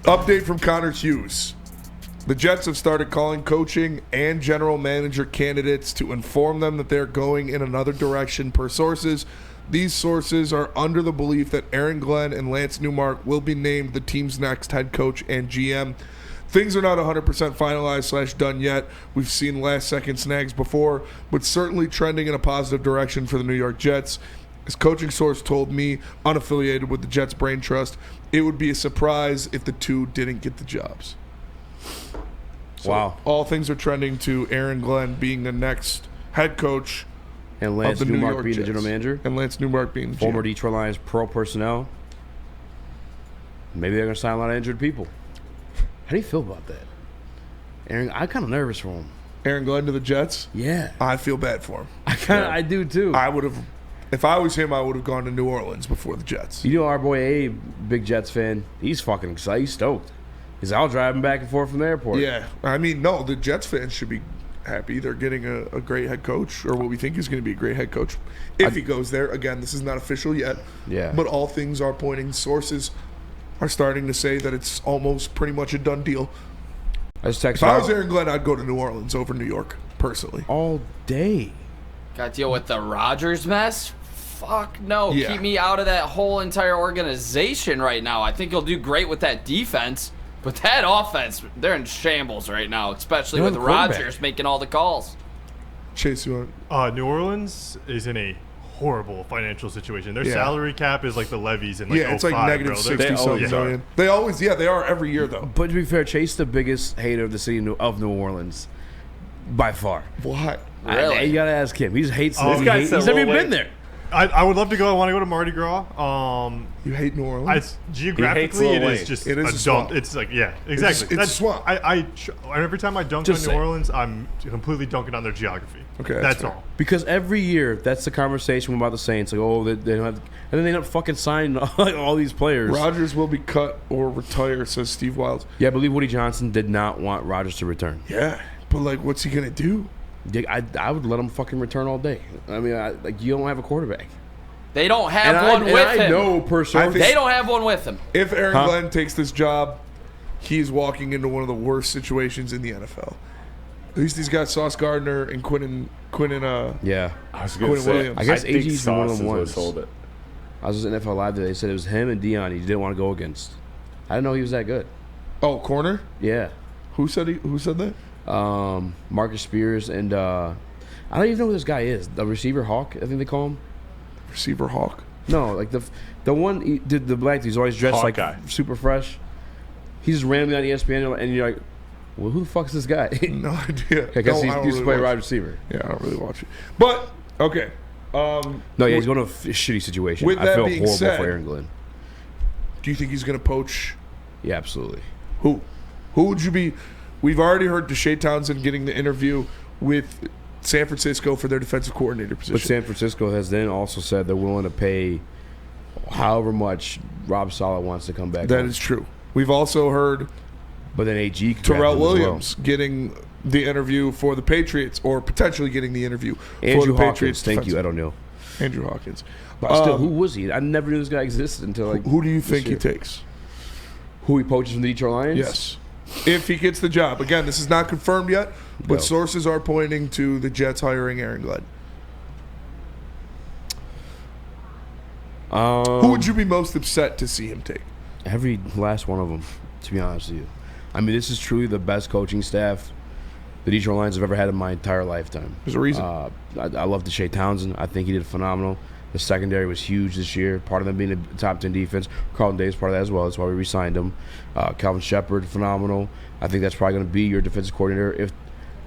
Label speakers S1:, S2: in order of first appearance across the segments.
S1: Update from Connor Hughes. The Jets have started calling coaching and general manager candidates to inform them that they're going in another direction per sources. These sources are under the belief that Aaron Glenn and Lance Newmark will be named the team's next head coach and GM. Things are not 100% finalized / done yet. We've seen last-second snags before, but certainly trending in a positive direction for the New York Jets. As coaching source told me, unaffiliated with the Jets Brain Trust, it would be a surprise if the two didn't get the jobs. So
S2: wow.
S1: All things are trending to Aaron Glenn being the next head coach
S2: and Lance
S1: of the
S2: Newmark
S1: New York
S2: being
S1: Jets.
S2: the general manager.
S1: And Lance Newmark being the
S2: former
S1: GM.
S2: Detroit Lions pro personnel. Maybe they're going to sign a lot of injured people. How do you feel about that? Aaron, I'm kind of nervous for him.
S1: Aaron Glenn to the Jets?
S2: Yeah.
S1: I feel bad for him.
S2: I do too.
S1: I would have, if I was him, I would have gone to New Orleans before the Jets.
S2: You know our boy Abe, big Jets fan, he's fucking excited. He's stoked. He's out driving back and forth from the airport.
S1: Yeah. I mean, no, the Jets fans should be happy. They're getting a great head coach, or what we think is going to be a great head coach if he goes there. Again, this is not official yet.
S2: Yeah.
S1: But all things are pointing. Sources are starting to say that it's almost pretty much a done deal. If I was Aaron Glenn, I'd go to New Orleans over New York, personally.
S2: All day.
S3: Got to deal with the Rodgers mess? Fuck no.
S1: Yeah.
S3: Keep me out of that whole entire organization right now. I think he'll do great with that defense. But that offense, they're in shambles right now, especially with Rodgers making all the calls.
S1: Chase, you want?
S4: New Orleans is in a horrible financial situation. Their salary cap is like the levies in like
S1: it's like negative 60-something million. They always, they are every year, though.
S2: But to be fair, Chase the biggest hater of the city of New Orleans. By far.
S1: Why?
S3: Really?
S2: You got to ask him. He hates
S4: this
S2: it. He's never even been there.
S4: I would love to go. I want to go to Mardi Gras.
S1: You hate New Orleans?
S4: Geographically, it is just
S1: it is
S4: a
S1: a swamp.
S4: dump. It's like, exactly.
S1: It's a swamp.
S4: Every time I dunk on New Orleans, I'm completely dunking on their geography.
S1: Okay,
S4: that's all.
S2: Because every year, that's the conversation about the Saints. Like, oh, they don't have, and then they end up fucking signing like all these players.
S1: Rodgers will be cut or retire, says Steve Wildes.
S2: Yeah, I believe Woody Johnson did not want Rodgers to return.
S1: Yeah, but like, what's he gonna do?
S2: I would let him fucking return all day. I mean, you don't have a quarterback.
S3: They don't have one with him.
S2: I know personally.
S3: They don't have one with him.
S1: If Aaron Glenn takes this job, he's walking into one of the worst situations in the NFL. At least he's got Sauce Gardner and Quinn
S2: yeah.
S5: I was going to say,
S1: Williams.
S2: I guess
S5: think
S2: AG's been one of
S5: Sauce
S2: the
S5: is what
S2: ones.
S5: sold it.
S2: I was just NFL Live today. They said it was him and Dion he didn't want to go against. I didn't know he was that good.
S1: Oh, corner?
S2: Yeah.
S1: Who said that?
S2: Marcus Spears and I don't even know who this guy is. The receiver Hawk, I think they call him.
S1: Receiver Hawk?
S2: No, like the one the black dude. He's always dressed like super fresh. He's just randomly on ESPN, and you're like, well, who the fuck is this guy?
S1: No idea.
S2: I guess he used to play wide receiver.
S1: Yeah, I don't really watch it. But okay.
S2: He's going to a shitty situation.
S1: With
S2: I
S1: that
S2: feel
S1: being
S2: horrible
S1: said,
S2: for Aaron Glenn.
S1: Do you think he's going to poach?
S2: Yeah, absolutely.
S1: Who would you be? We've already heard Deshae Townsend getting the interview with San Francisco for their defensive coordinator position.
S2: But San Francisco has then also said they're willing to pay however much Rob Saleh wants to come back.
S1: That is true. We've also heard,
S2: but then AG
S1: Terrell Williams getting the interview for the Patriots, or potentially getting the interview
S2: Andrew
S1: for the
S2: Hawkins,
S1: Patriots.
S2: Thank you. I don't know.
S1: Andrew Hawkins.
S2: But still, who was he? I never knew this guy existed until like.
S1: Who do you think he takes?
S2: Who he poaches from the Detroit Lions?
S1: Yes. If he gets the job. Again, this is not confirmed yet, but sources are pointing to the Jets hiring Aaron Glenn. Who would you be most upset to see him take?
S2: Every last one of them, to be honest with you. I mean, this is truly the best coaching staff the Detroit Lions have ever had in my entire lifetime.
S1: There's a reason.
S2: I love Deshae Townsend. I think he did phenomenal. The secondary was huge this year. Part of them being a top 10 defense. Carlton Davis part of that as well. That's why we re-signed him. Calvin Shepard, phenomenal. I think that's probably going to be your defensive coordinator. If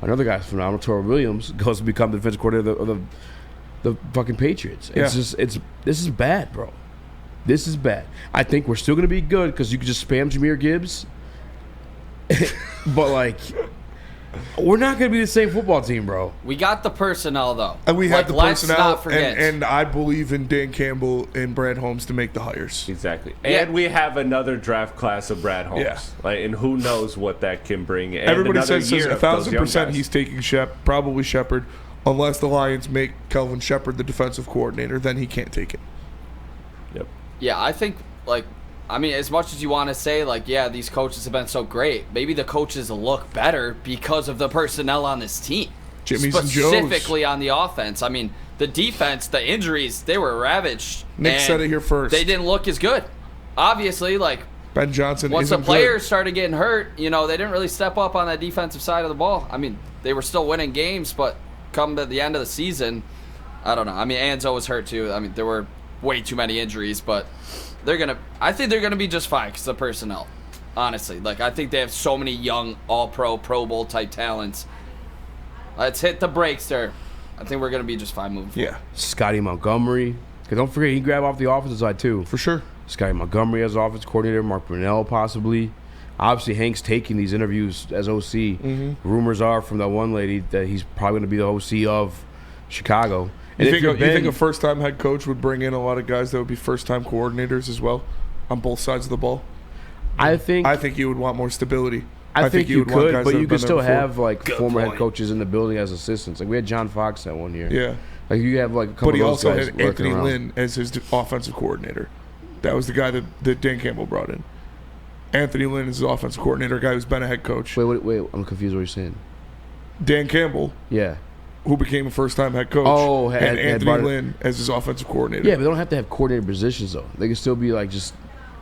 S2: another guy's phenomenal, Terrell Williams, goes to become the defensive coordinator of the fucking Patriots. It's just this is bad, bro. This is bad. I think we're still going to be good because you could just spam Jahmyr Gibbs. But, like, we're not going to be the same football team, bro.
S3: We got the personnel, though.
S1: And we have the
S3: let's
S1: personnel,
S3: not forget.
S1: and I believe in Dan Campbell and Brad Holmes to make the hires.
S5: Exactly. And we have another draft class of Brad Holmes.
S1: Yeah.
S5: And who knows what that can bring. And
S1: Everybody says 1,000%
S5: he's
S1: he's taking probably Shepard. Unless the Lions make Kelvin Shepard the defensive coordinator, then he can't take it.
S5: Yep.
S3: Yeah, I think, like, I mean, as much as you want to say, like, yeah, these coaches have been so great, maybe the coaches look better because of the personnel on this team.
S1: Jimmy's and Joe's.
S3: Specifically on the offense. I mean, the defense, the injuries, they were ravaged.
S1: Nick said it here first.
S3: They didn't look as good. Obviously, like,
S1: Ben Johnson
S3: once the
S1: isn't
S3: players
S1: good.
S3: started getting hurt, they didn't really step up on that defensive side of the ball. I mean, they were still winning games, but come to the end of the season, I don't know. I mean, Anzo was hurt too. I mean, there were way too many injuries, but I think they're gonna be just fine because of the personnel. Honestly, like, I think they have so many young All-Pro, Pro Bowl type talents. Let's hit the brakes there. I think we're gonna be just fine moving forward.
S1: Yeah,
S2: Scotty Montgomery. Because don't forget, he grabbed off the offensive side too.
S1: for sure.
S2: Scotty Montgomery as offense coordinator, Mark Brunell possibly. Obviously, Hank's taking these interviews as OC. Rumors are from that one lady that he's probably going to be the OC of Chicago. And
S1: You think a first-time head coach would bring in a lot of guys that would be first-time coordinators as well on both sides of the ball?
S2: I think
S1: you would want more stability.
S2: I think you
S1: would want
S2: could,
S1: guys
S2: but
S1: that
S2: you
S1: have
S2: could
S1: been
S2: still
S1: there before.
S2: have like
S3: Good
S2: former head
S3: point.
S2: coaches in the building as assistants. Like we had John Fox that one year.
S1: Yeah,
S2: Like you have like a couple
S1: but he
S2: of those
S1: also
S2: guys
S1: had
S2: lurking
S1: Anthony
S2: around.
S1: Lynn as his offensive coordinator. That was the guy that Dan Campbell brought in. Anthony Lynn is his offensive coordinator, a guy who's been a head coach.
S2: Wait, I'm confused what you're saying.
S1: Dan Campbell,
S2: Yeah.
S1: who became a first-time head coach,
S2: Had
S1: and Anthony
S2: brought it-
S1: Lynn as his offensive coordinator.
S2: Yeah, but they don't have to have coordinator positions though. They can still be like just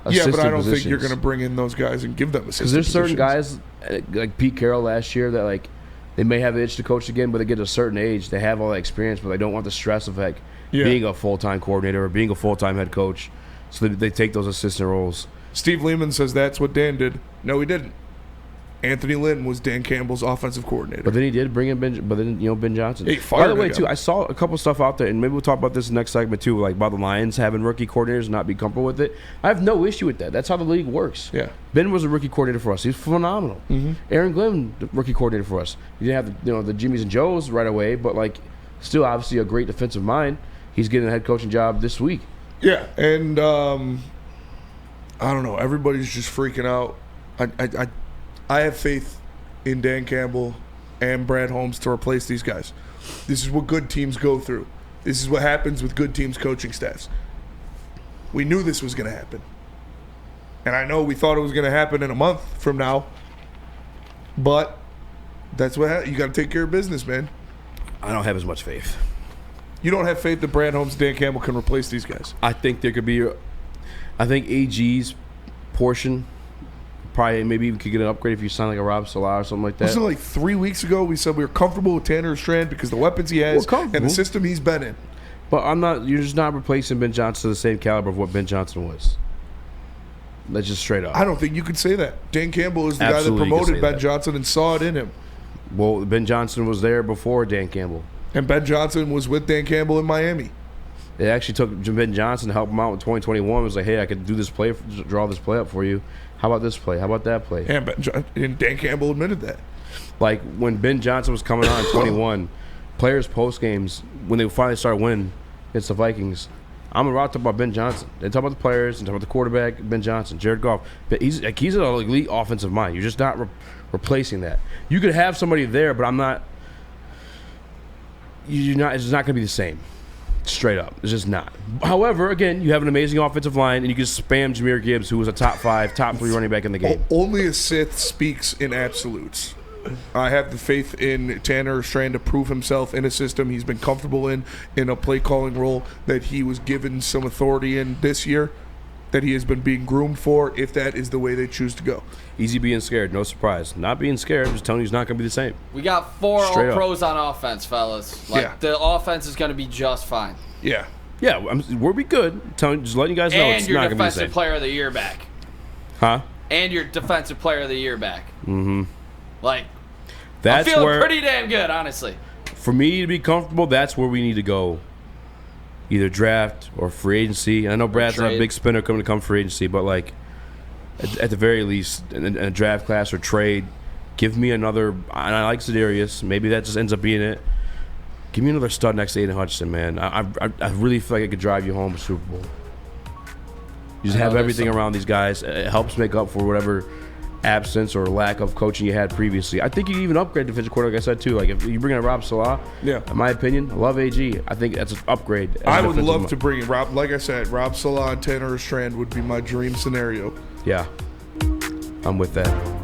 S2: assistant
S1: but I don't think
S2: positions.
S1: you're going to bring in those guys and give them assistant
S2: Because there's certain
S1: positions.
S2: guys like Pete Carroll last year that like they may have the itch to coach again, but they get to a certain age, they have all that experience, but they don't want the stress of like being a full-time coordinator or being a full-time head coach. So they take those assistant roles.
S1: Steve Lehman says that's what Dan did. No, he didn't. Anthony Lynn was Dan Campbell's offensive coordinator.
S2: But then he did bring in Ben Johnson.
S1: He
S2: By
S1: fired
S2: the way,
S1: the guy.
S2: too, I saw a couple stuff out there, and maybe we'll talk about this next segment too, like about the Lions having rookie coordinators and not be comfortable with it. I have no issue with that. That's how the league works.
S1: Yeah.
S2: Ben was a rookie coordinator for us. He's phenomenal. Aaron Glenn, the rookie coordinator for us. You didn't have the Jimmys and Joes right away, but like still obviously a great defensive mind. He's getting a head coaching job this week.
S1: Yeah, and I don't know. Everybody's just freaking out. I have faith in Dan Campbell and Brad Holmes to replace these guys. This is what good teams go through. This is what happens with good teams' coaching staffs. We knew this was going to happen. And I know we thought it was going to happen in a month from now. But that's what you got to take care of business, man.
S2: I don't have as much faith.
S1: You don't have faith that Brad Holmes and Dan Campbell can replace these guys.
S2: I think there could be. I think AG's portion probably maybe even could get an upgrade if you sign like a Rob Salah or something like that.
S1: Wasn't it like 3 weeks ago we said we were comfortable with Tanner Strand because the weapons he has and the system he's been in?
S2: But I'm not. You're just not replacing Ben Johnson to the same caliber of what Ben Johnson was. That's just straight up.
S1: I don't think you could say that. Dan Campbell is the
S2: Absolutely,
S1: guy that
S2: you could say
S1: promoted Ben
S2: that.
S1: Johnson and saw it in him.
S2: Well, Ben Johnson was there before Dan Campbell.
S1: And Ben Johnson was with Dan Campbell in Miami.
S2: It actually took Ben Johnson to help him out in 2021. It was like, hey, I could do this play, draw this play up for you. How about this play? How about that play?
S1: And Dan Campbell admitted that.
S2: Like when Ben Johnson was coming on in 21, players post games when they finally started winning against the Vikings, I'm gonna talk about Ben Johnson. They talk about the players and talk about the quarterback, Ben Johnson, Jared Goff. But he's an elite offensive mind. You're just not replacing that. You could have somebody there, but I'm not. You're not. It's not gonna be the same. Straight up, it's just not. However, again, you have an amazing offensive line, and you can spam Jahmyr Gibbs, who was a top 5, top 3 running back in the game.
S1: Only a Sith speaks in absolutes. I have the faith in Tanner Strand to prove himself in a system he's been comfortable in a play calling role that he was given some authority in this year, that he has been being groomed for, if that is the way they choose to go.
S2: Easy being scared, no surprise. Not being scared, just telling you it's not going to be the same.
S3: We got 4
S2: Straight up.
S3: All-Pros on offense, fellas. Like,
S1: Yeah.
S3: the offense is going to be just fine.
S1: Yeah.
S2: Yeah, we'll be good. Just letting you guys know
S3: And
S2: it's
S3: your
S2: not going to be the
S3: defensive
S2: same.
S3: player of the year back.
S2: Huh?
S3: And your defensive player of the year back. Mm-hmm. Like,
S2: That's
S3: I'm feeling
S2: where,
S3: pretty damn good, honestly.
S2: for me to be comfortable, that's where we need to go. Either draft or free agency. And I know Brad's not a
S3: trade.
S2: big spinner coming to come free agency, but like at the very least, in a draft class or trade, give me another. And I like Za'Darius. Maybe that just ends up being it. Give me another stud next to Aiden Hutchinson, man. I really feel like I could drive you home to Super Bowl. You just
S3: I know
S2: have
S3: there's
S2: everything
S3: some-
S2: around these guys. It helps make up for whatever absence or lack of coaching you had previously. I think you can even upgrade defensive coordinator, like I said too. Like if you bring in Rob Salah, in my opinion, I love AG. I think that's an upgrade.
S1: I would love to bring in Rob. Like I said, Rob Salah and Tanner Strand would be my dream scenario.
S2: Yeah, I'm with that.